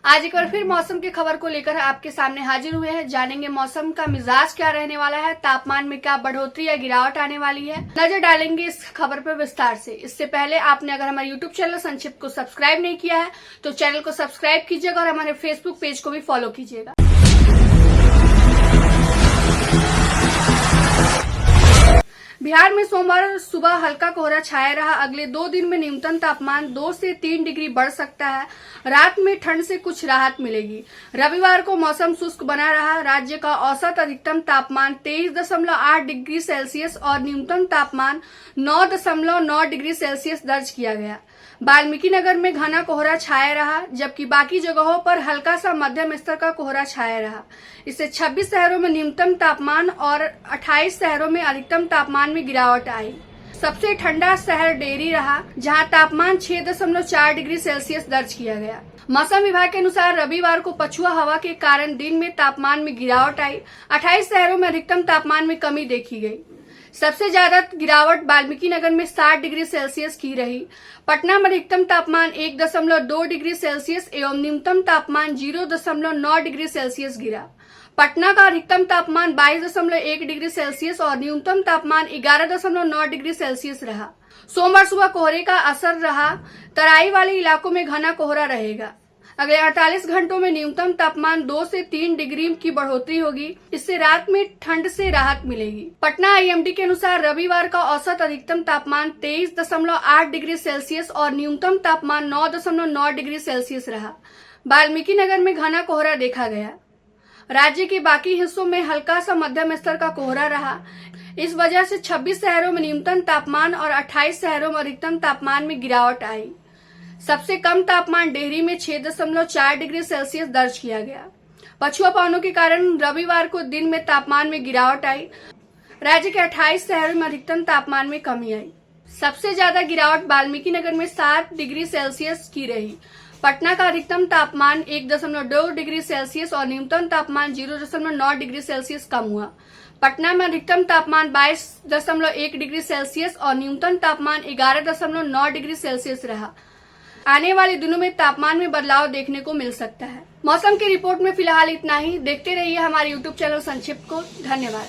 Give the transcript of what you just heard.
आज एक बार फिर मौसम की खबर को लेकर आपके सामने हाजिर हुए हैं। जानेंगे मौसम का मिजाज क्या रहने वाला है, तापमान में क्या बढ़ोतरी या गिरावट आने वाली है। नजर डालेंगे इस खबर पर विस्तार से। इससे पहले आपने अगर हमारे यूट्यूब चैनल संक्षिप्त को सब्सक्राइब नहीं किया है तो चैनल को सब्सक्राइब कीजिएगा और हमारे फेसबुक पेज को भी फॉलो कीजिएगा। बिहार में सोमवार सुबह हल्का कोहरा छाया रहा। अगले 2 दिन में न्यूनतम तापमान 2 से 3 डिग्री बढ़ सकता है। रात में ठंड से कुछ राहत मिलेगी। रविवार को मौसम शुष्क बना रहा। राज्य का औसत अधिकतम तापमान 23.8 डिग्री सेल्सियस और न्यूनतम तापमान 9.9 डिग्री सेल्सियस दर्ज किया गया। वाल्मीकिनगर में घना कोहरा छाया रहा, जबकि बाकी जगहों पर हल्का सा मध्यम स्तर का कोहरा छाया रहा। इससे 26 शहरों में न्यूनतम तापमान और 28 शहरों में अधिकतम तापमान में गिरावट आई। सबसे ठंडा शहर डेहरी रहा, जहां तापमान 6.4 डिग्री सेल्सियस दर्ज किया गया। मौसम विभाग के अनुसार रविवार को पछुआ हवा के कारण दिन में तापमान में गिरावट आई। 28 शहरों में अधिकतम तापमान में कमी देखी गई। सबसे ज्यादा गिरावट वाल्मीकिनगर में 60 डिग्री सेल्सियस की रही। पटना में अधिकतम तापमान 1.2 डिग्री सेल्सियस एवं न्यूनतम तापमान 0.9 डिग्री सेल्सियस गिरा। पटना का अधिकतम तापमान 22.1 डिग्री सेल्सियस और न्यूनतम तापमान 11.9 डिग्री सेल्सियस रहा। सोमवार सुबह कोहरे का असर रहा। तराई वाले इलाकों में घना कोहरा रहेगा। अगले 48 घंटों में न्यूनतम तापमान 2 से 3 डिग्री की बढ़ोतरी होगी। इससे रात में ठंड से राहत मिलेगी। पटना आईएमडी के अनुसार रविवार का औसत अधिकतम तापमान 23.8 डिग्री सेल्सियस और न्यूनतम तापमान 9.9 डिग्री सेल्सियस रहा। वाल्मीकिनगर में घना कोहरा देखा गया। राज्य के बाकी हिस्सों में हल्का सा मध्यम स्तर का कोहरा रहा। इस वजह से 26 शहरों में न्यूनतम तापमान और 28 शहरों में अधिकतम तापमान में गिरावट आई। सबसे कम तापमान डेहरी में 6.4 डिग्री सेल्सियस दर्ज किया गया। पछुआ पवनों के कारण रविवार को दिन में तापमान में गिरावट आई। राज्य के 28 शहरों में अधिकतम तापमान में कमी आई। सबसे ज्यादा गिरावट वाल्मीकिनगर में 7 डिग्री सेल्सियस की रही। पटना का अधिकतम तापमान 1.2 डिग्री सेल्सियस और न्यूनतम तापमान 0.9 डिग्री सेल्सियस कम हुआ। पटना में अधिकतम तापमान 22.1 डिग्री सेल्सियस और न्यूनतम तापमान 11.9 डिग्री सेल्सियस रहा। आने वाले दिनों में तापमान में बदलाव देखने को मिल सकता है। मौसम की रिपोर्ट में फिलहाल इतना ही। देखते रहिए हमारे यूट्यूब चैनल संक्षिप्त को। धन्यवाद।